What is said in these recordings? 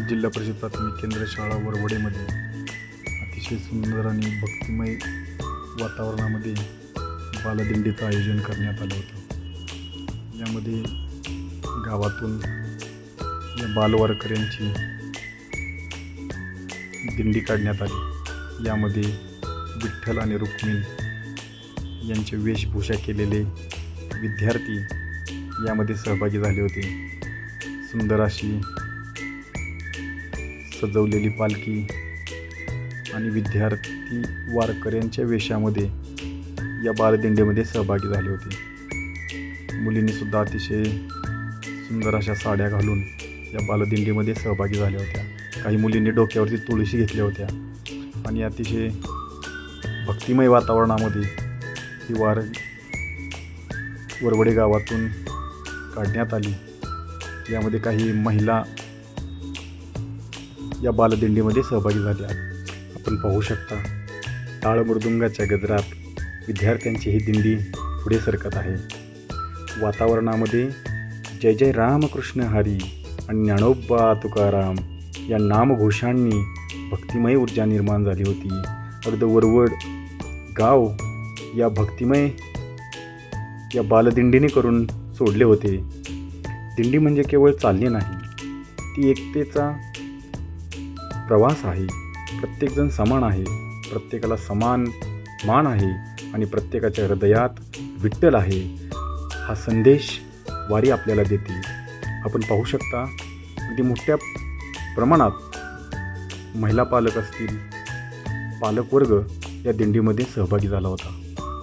जिल्हा परिषद प्राथमिक केंद्र शाळा वरवडेमध्ये अतिशय सुंदर आणि भक्तिमय वातावरणामध्ये बालदिंडीचं आयोजन करण्यात आलं होतं. यामध्ये गावातून या बालवारकऱ्यांची दिंडी काढण्यात आली. यामध्ये विठ्ठल आणि रुक्मिणी यांचे वेशभूषा केलेले विद्यार्थी यामध्ये सहभागी झाले होते. सुंदर अशी सजवलेली पालखी आणि विद्यार्थी वारकऱ्यांच्या वेशामध्ये या बालदिंडीमध्ये सहभागी झाले होते. मुलींनी सुद्धा अतिशय सुंदर अशा साड्या घालून या बालदिंडीमध्ये सहभागी झाल्या होत्या. काही मुलींनी डोक्यावरती तुळशी घेतल्या होत्या आणि अतिशय भक्तिमय वातावरणामध्ये ही वरवडे गावातून काढण्यात आली. यामध्ये काही महिला या बालदिंडीमध्ये सहभागी झाल्या. आपण पाहू शकता टाळ मृदुंगाच्या गजरात विद्यार्थ्यांची ही दिंडी पुढे सरकत आहे. वातावरणामध्ये जय जय रामकृष्ण हरी आणि ज्ञानोबा तुकाराम या नामघोषांनी भक्तिमय ऊर्जा निर्माण झाली होती. अगदी वरवड गाव या भक्तिमय या बालदिंडीने करून सोडले होते. दिंडी म्हणजे केवळ चालणे नाही, ती एकतेचा प्रवास आहे. प्रत्येकजण समान आहे, प्रत्येकाला समान मान आहे आणि प्रत्येकाच्या हृदयात विठ्ठल आहे हा संदेश वारी आपल्याला देते. आपण पाहू शकता अगदी मोठ्या प्रमाणात महिला पालक असतील, पालकवर्ग या दिंडीमध्ये सहभागी झाला होता.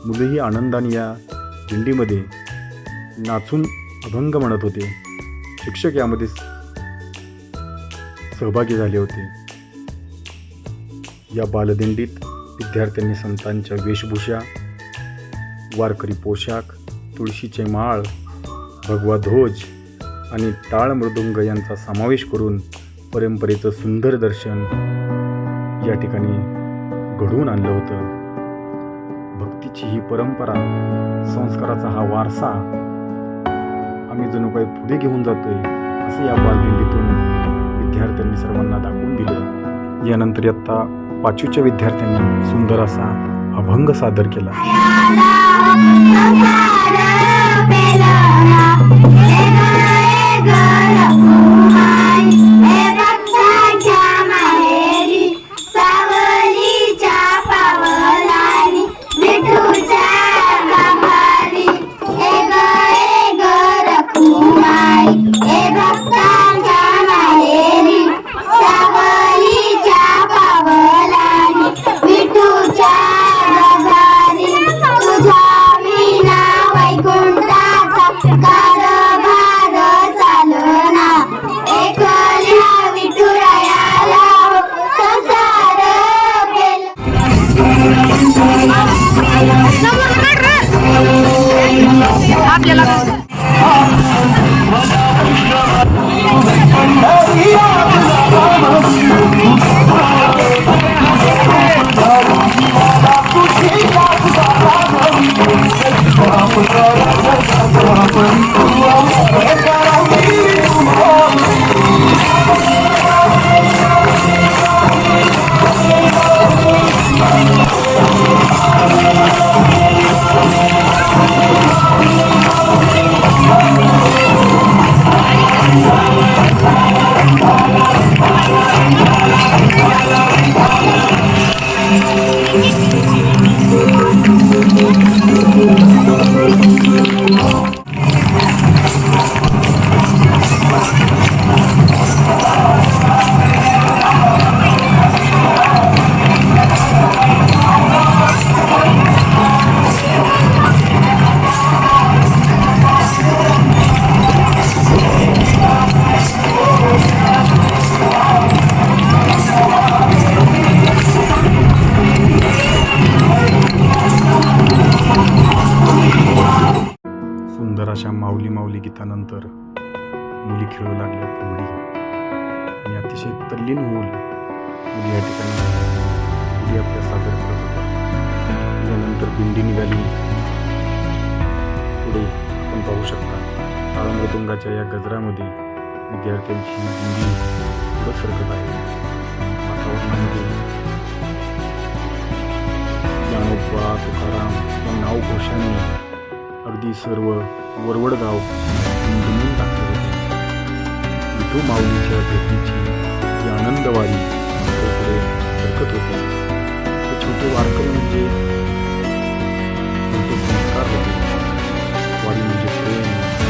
मुलेही आनंदाने या दिंडीमध्ये नाचून अभंग म्हणत होते. शिक्षक यामध्ये सहभागी झाले होते. या बालदिंडीत विद्यार्थ्यांनी संतांच्या वेशभूषा, वारकरी पोशाख, तुळशीचे माळ, भगवा ध्वज आणि टाळ मृदुंग यांचा समावेश करून परंपरेचं सुंदर दर्शन या ठिकाणी घडवून आणलं होतं. भक्तीची ही परंपरा, संस्काराचा हा वारसा आम्ही जणू काही पुढे घेऊन जातोय असं या बालदिंडीतून विद्यार्थ्यांनी सर्वांना दाखवून दिलं. यानंतर इयत्ता 5वीच्या विद्यार्थ्यांनी सुंदर असा अभंग सादर केला. अशा माऊली माऊली गीतानंतर मुली खेळू लागल्या फुगडी आणि अतिशय तल्लीन होऊन मुली या ठिकाणी फुगडी आपल्या सादर करत होत्या. यानंतर दिंडी निघाली. पुढे आपण पाहू शकता ताळमृदुंगाच्या या गजरामध्ये विद्यार्थ्यांची दिंडी पुढे सरकत आहे. वातावरणामध्ये ज्ञानोबा तुकाराम या नावघोषांनी अगदी सर्व वरवड गाव दुमदुमून टाकले होते. विठू माऊलीच्या भेटीची ही आनंदवारी पुढे सरकत होती. हे छोटे वारकरी म्हणजे त्यांचे संस्कार होते. वारी म्हणजे प्रेम,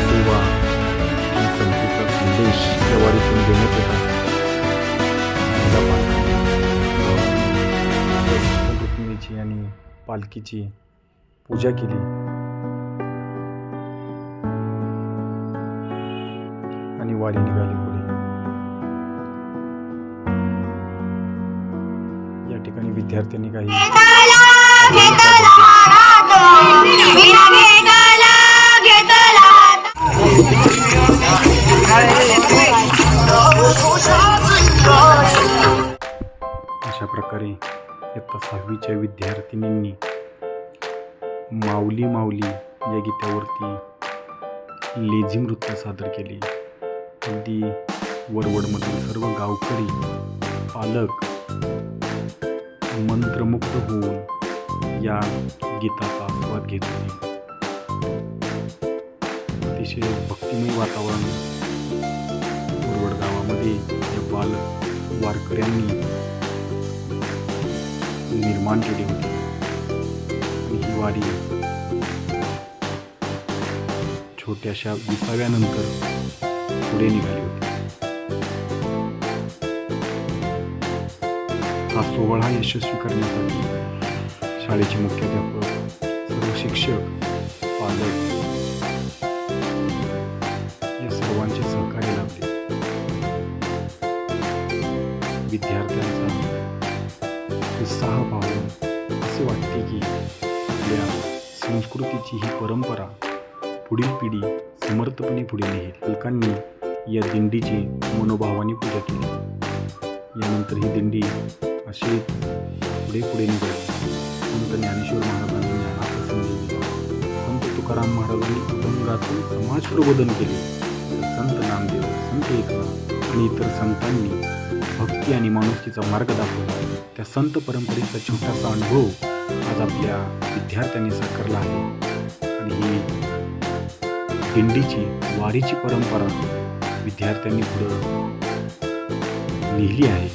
सेवा आणि संतीचा संदेश या वारीतून देण्यात येतात. रुक्मिणीची आणि पालखीची पूजा केली आणि वारी निघाली पुढे. या ठिकाणी विद्यार्थ्यांनी काही अशा प्रकारे इयत्ता 6वीच्या विद्यार्थिनींनी माऊली माऊली या गीतावरती लेझी नृत्य सादर केले. अगदी वरवडमधील सर्व गावकरी पालक मंत्रमुग्ध होऊन या गीताचा आस्वाद घेत होते. अतिशय भक्तिमय वातावरण वरवड गावामध्ये या बाल वारकऱ्यांनी निर्माण केले होते. ही वारी छोट्याशा विसाव्यानंतर पुढे निघाली होती. हा सोहळा यशस्वी करण्यासाठी शाळेचे मुख्याध्यापक, सर्व शिक्षक, पालक या सर्वांचे सहकार्य लाभले. विद्यार्थ्यांचा उत्साह पाहून असे वाटते की आपल्या संस्कृतीची ही परंपरा पुढील पिढी समर्थपणे पुढे नेईल. पालकांनी या दिंडीची मनोभावाने पूजा केली. यानंतर ही दिंडी अशीच पुढे पुढे निघाली. संत ज्ञानेश्वर महाराजांनी ज्ञानाचा संदेश दिला. संत तुकाराम महाराजांनी अभंगातून समाज प्रबोधन केले. संत नामदेव, संत एकनाथ आणि इतर संतांनी भक्ती आणि माणुसकीचा मार्ग दाखवला. त्या संत परंपरेचा छोटासा अनुभव आज आपल्या विद्यार्थ्यांनी साकारला आहे आणि ही दिंडीची वारीची परंपरा विद्यार्थ्यांनी पुढं लिहिली आहे.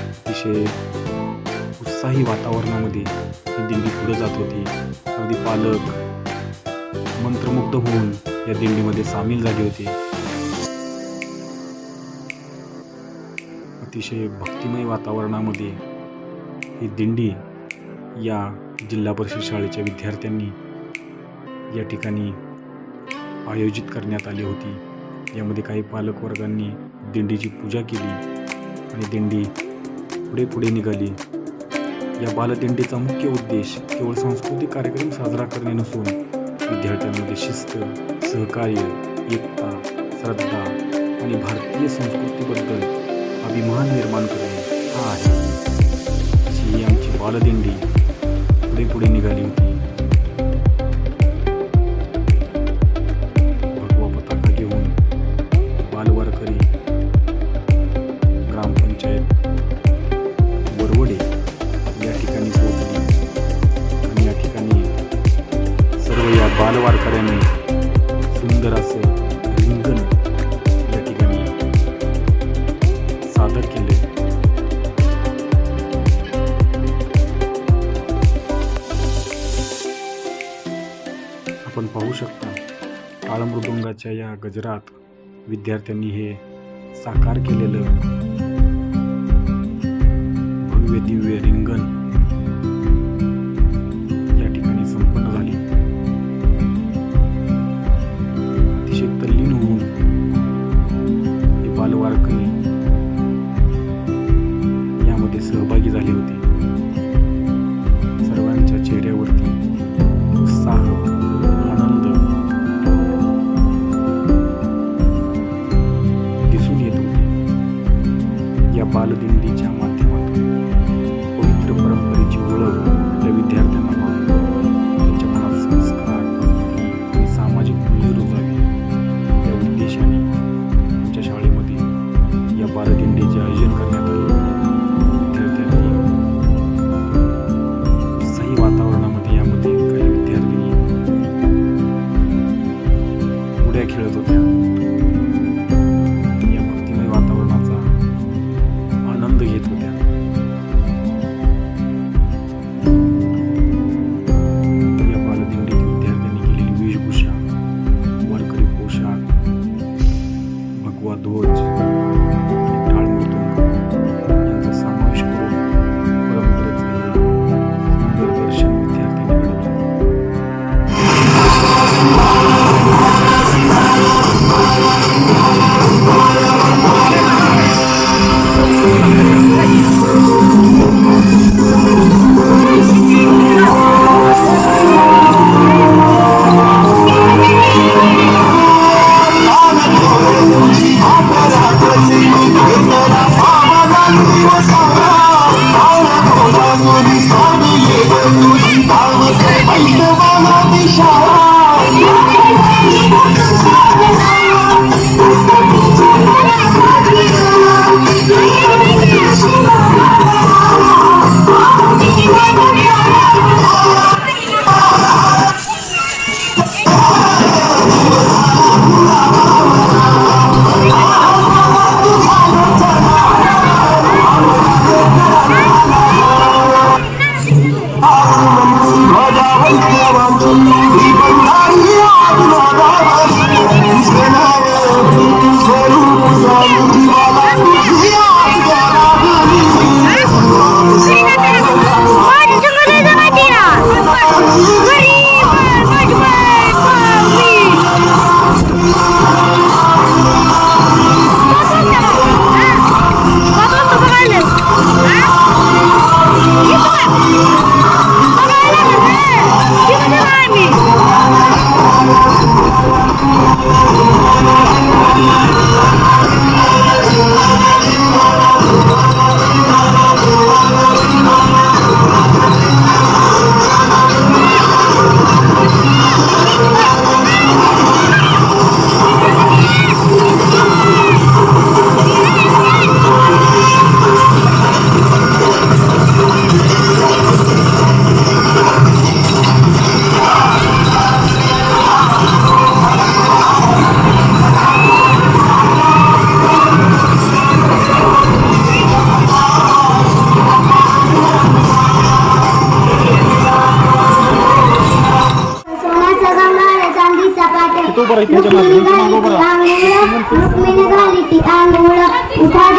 अतिशय उत्साही वातावरणामध्ये ही दिंडी पुढे जात होती. अगदी पालक मंत्रमुग्ध होऊन या दिंडीमध्ये सामील झाले होते. अतिशय भक्तिमय वातावरणामध्ये ही दिंडी या जिल्हा परिषद शाळेच्या विद्यार्थ्यांनी या ठिकाणी आयोजित करण्यात आली होती. यामध्ये काही पालकवर्गांनी दिंडीची पूजा केली आणि दिंडी पुढे पुढे निघाली. या बालदिंडीचा मुख्य उद्देश केवळ सांस्कृतिक कार्यक्रम साजरा करणे नसून विद्यार्थ्यांमध्ये शिस्त, सहकार्य, एकता, श्रद्धा आणि भारतीय संस्कृतीबद्दल अभिमान निर्माण करणे हा आहे. अशी ही आमची बालदिंडी पुढे पुढे निघाली होती. भगवा पताका घेऊन बालवारकरी ग्रामपंचायत वरवडे या ठिकाणी पोहोचली आणि या ठिकाणी सर्व या बालवारकऱ्यांनी सुंदर असं रिंगण या ठिकाणी सादर केले. आपण पाहू शकता टाळ मृदुंगाच्या या गजरात विद्यार्थ्यांनी हे साकार केलेलं भव्य दिव्य रिंगण या ठिकाणी संपन्न झाली. अतिशय तल्लीन होऊन हे बालवारकरी यामध्ये सहभागी झाले होते. सर्वांच्या चेहऱ्यावरती उत्साह, आनंद दिसून येत होते. या बालदिंडीच्या माध्यमातून पवित्र परंपरेची ओळख आपल्या विद्यार्थ्यांना व्हावी, त्यांच्या मनात संस्कार, भक्ती आणि सामाजिक मूल्य रुजावी या उद्देशाने आमच्या ध्वज आणि टाळ मृदुंग यांचा समावेश करून परंपरेचं हे सुंदर दर्शन विद्यार्थ्यांनी घडवलं. रुक्मिणी घाली ती आंघोळ उठाड